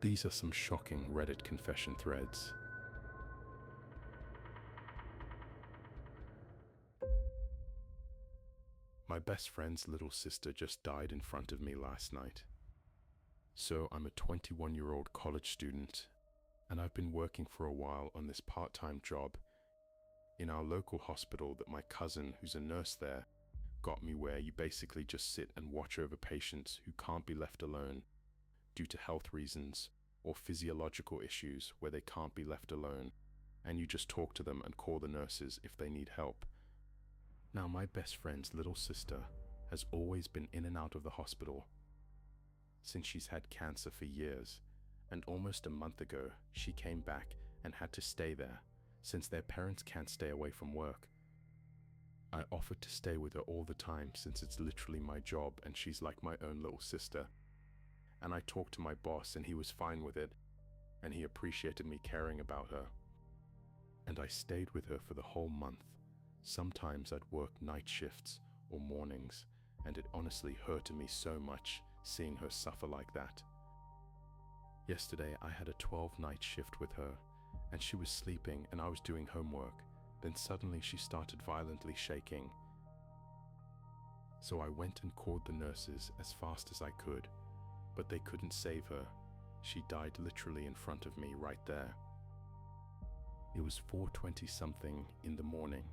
These are some shocking Reddit confession threads. My best friend's little sister just died in front of me last night. So I'm a 21-year-old college student, and I've been working for a while on this part-time job in our local hospital that my cousin, who's a nurse there, got me, where you basically just sit and watch over patients who can't be left alone due to health reasons or physiological issues where they can't be left alone, and you just talk to them and call the nurses if they need help. Now, my best friend's little sister has always been in and out of the hospital since she's had cancer for years, and almost a month ago she came back and had to stay there since their parents can't stay away from work. I offered to stay with her all the time since it's literally my job and she's like my own little sister. And I talked to my boss and he was fine with it, and he appreciated me caring about her. And I stayed with her for the whole month. Sometimes I'd work night shifts or mornings, and it honestly hurted me so much seeing her suffer like that. Yesterday I had a 12-night shift with her, and she was sleeping and I was doing homework. Then suddenly she started violently shaking. So I went and called the nurses as fast as I could, but they couldn't save her. She died literally in front of me right there. It was 4:20 something in the morning,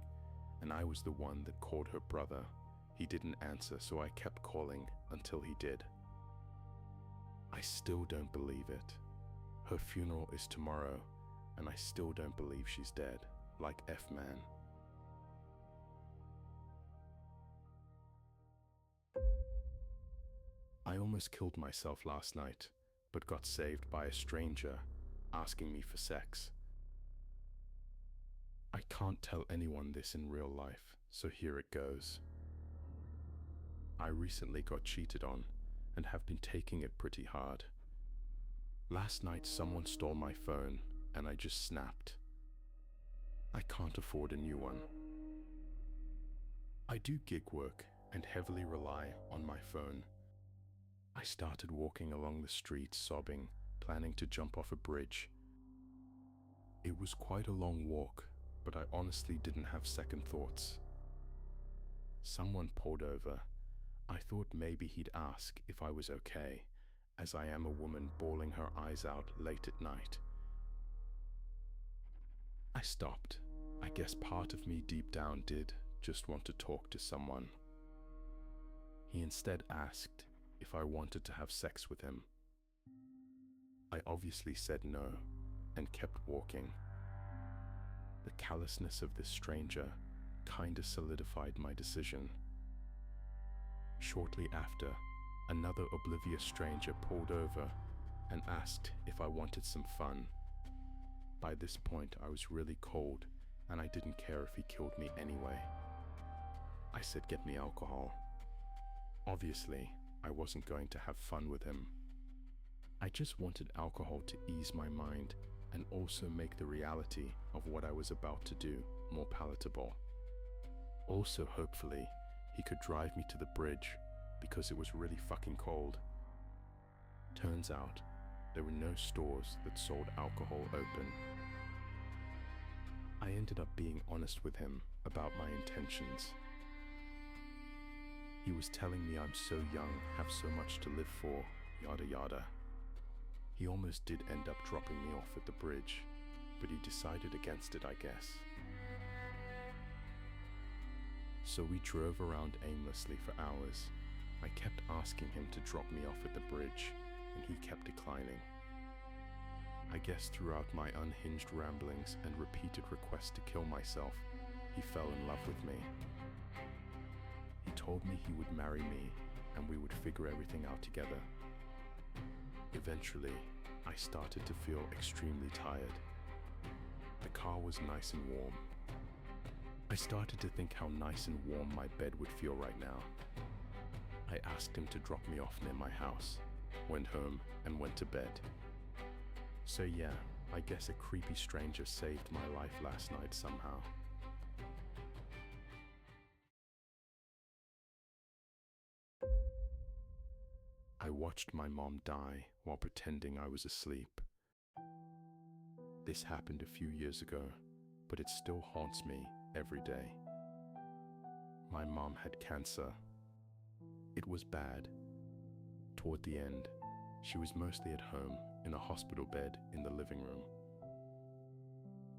and I was the one that called her brother. He didn't answer, so I kept calling until he did. I still don't believe it. Her funeral is tomorrow, and I still don't believe she's dead. Like F-man. I almost killed myself last night, but got saved by a stranger asking me for sex. I can't tell anyone this in real life, so here it goes. I recently got cheated on and have been taking it pretty hard. Last night someone stole my phone and I just snapped. I can't afford a new one. I do gig work and heavily rely on my phone. I started walking along the street sobbing, planning to jump off a bridge. It was quite a long walk, but I honestly didn't have second thoughts. Someone pulled over. I thought maybe he'd ask if I was okay, as I am a woman bawling her eyes out late at night. I stopped. I guess part of me deep down did just want to talk to someone. He instead asked if I wanted to have sex with him. I obviously said no and kept walking. The callousness of this stranger kinda solidified my decision. Shortly after, another oblivious stranger pulled over and asked if I wanted some fun. By this point, I was really cold, and I didn't care if he killed me anyway. I said, "Get me alcohol." Obviously, I wasn't going to have fun with him. I just wanted alcohol to ease my mind and also make the reality of what I was about to do more palatable. Also, hopefully, he could drive me to the bridge because it was really fucking cold. Turns out, there were no stores that sold alcohol open. I ended up being honest with him about my intentions. He was telling me I'm so young, have so much to live for, yada yada. He almost did end up dropping me off at the bridge, but he decided against it, I guess. So we drove around aimlessly for hours. I kept asking him to drop me off at the bridge, and he kept declining. I guess throughout my unhinged ramblings and repeated requests to kill myself, he fell in love with me. He told me he would marry me and we would figure everything out together. Eventually, I started to feel extremely tired. The car was nice and warm. I started to think how nice and warm my bed would feel right now. I asked him to drop me off near my house, went home and went to bed. So yeah, I guess a creepy stranger saved my life last night somehow. I watched my mom die while pretending I was asleep. This happened a few years ago, but it still haunts me every day. My mom had cancer. It was bad. Toward the end, she was mostly at home in a hospital bed in the living room.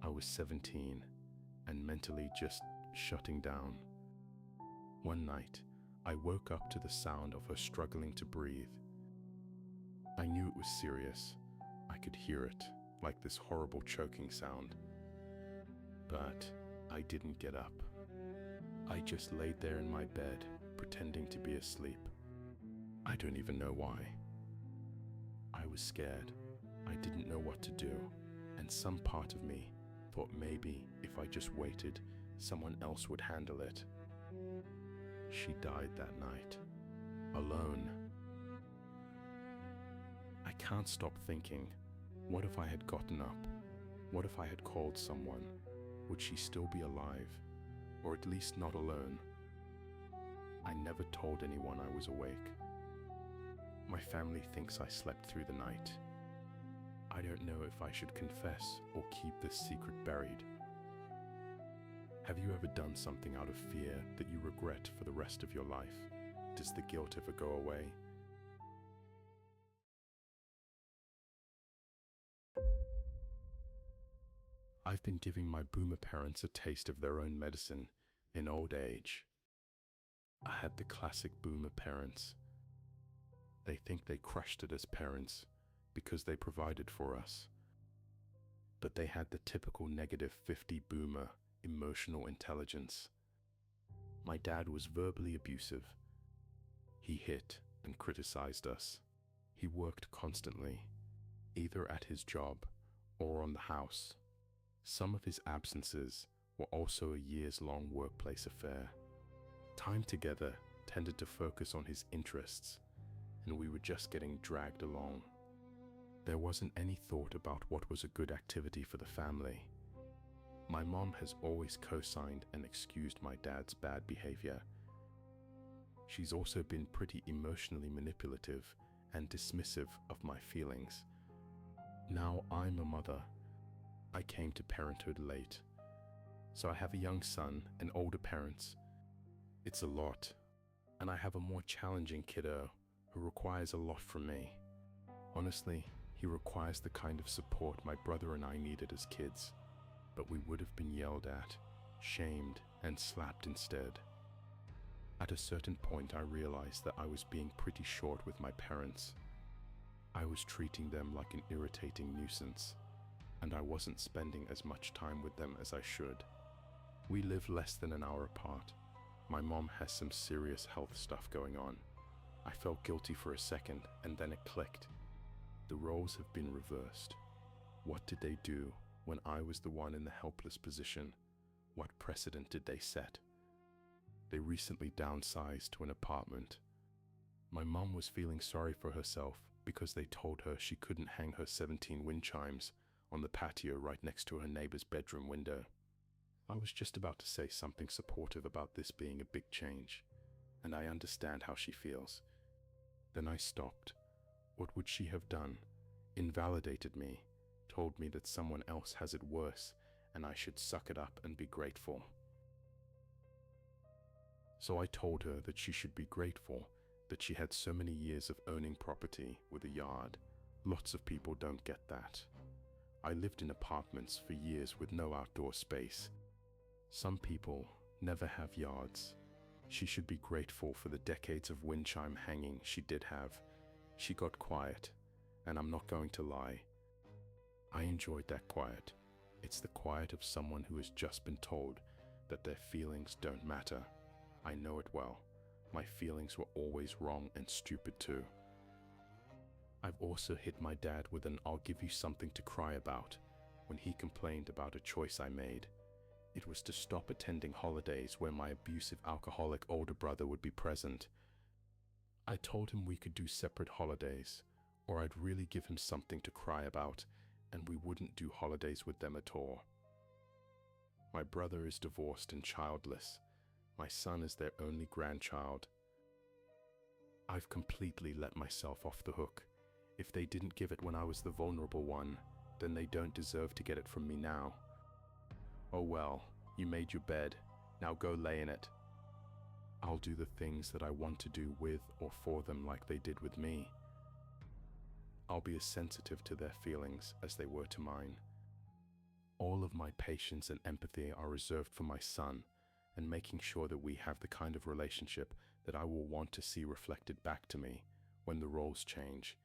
I was 17 and mentally just shutting down. One night, I woke up to the sound of her struggling to breathe. I knew it was serious. I could hear it, like this horrible choking sound. But I didn't get up. I just laid there in my bed, pretending to be asleep. I don't even know why. I was scared. I didn't know what to do, and some part of me thought maybe if I just waited, someone else would handle it. She died that night, alone. I can't stop thinking, what if I had gotten up? What if I had called someone? Would she still be alive? Or at least not alone? I never told anyone I was awake. My family thinks I slept through the night. I don't know if I should confess or keep this secret buried. Have you ever done something out of fear that you regret for the rest of your life? Does the guilt ever go away? I've been giving my boomer parents a taste of their own medicine in old age. I had the classic boomer parents. They think they crushed it as parents because they provided for us. But they had the typical -50 boomer emotional intelligence. My dad was verbally abusive. He hit and criticized us. He worked constantly, either at his job or on the house. Some of his absences were also a years-long workplace affair. Time together tended to focus on his interests, and we were just getting dragged along. There wasn't any thought about what was a good activity for the family. My mom has always co-signed and excused my dad's bad behavior. She's also been pretty emotionally manipulative and dismissive of my feelings. Now I'm a mother. I came to parenthood late, so I have a young son and older parents. It's a lot, and I have a more challenging kiddo who requires a lot from me. Honestly, he requires the kind of support my brother and I needed as kids, but we would have been yelled at, shamed, and slapped instead. At a certain point, I realized that I was being pretty short with my parents. I was treating them like an irritating nuisance, and I wasn't spending as much time with them as I should. We live less than an hour apart. My mom has some serious health stuff going on. I felt guilty for a second, and then it clicked. The roles have been reversed. What did they do when I was the one in the helpless position? What precedent did they set? They recently downsized to an apartment. My mom was feeling sorry for herself because they told her she couldn't hang her 17 wind chimes on the patio right next to her neighbor's bedroom window. I was just about to say something supportive about this being a big change, and I understand how she feels. Then I stopped. What would she have done? Invalidated me, told me that someone else has it worse, and I should suck it up and be grateful. So I told her that she should be grateful that she had so many years of owning property with a yard. Lots of people don't get that. I lived in apartments for years with no outdoor space. Some people never have yards. She should be grateful for the decades of wind chime hanging she did have. She got quiet, and I'm not going to lie. I enjoyed that quiet. It's the quiet of someone who has just been told that their feelings don't matter. I know it well. My feelings were always wrong and stupid too. I've also hit my dad with an "I'll give you something to cry about" when he complained about a choice I made. It was to stop attending holidays where my abusive alcoholic older brother would be present. I told him we could do separate holidays, or I'd really give him something to cry about, and we wouldn't do holidays with them at all. My brother is divorced and childless. My son is their only grandchild. I've completely let myself off the hook. If they didn't give it when I was the vulnerable one, then they don't deserve to get it from me now. Oh well, you made your bed, now go lay in it. I'll do the things that I want to do with or for them like they did with me. I'll be as sensitive to their feelings as they were to mine. All of my patience and empathy are reserved for my son and making sure that we have the kind of relationship that I will want to see reflected back to me when the roles change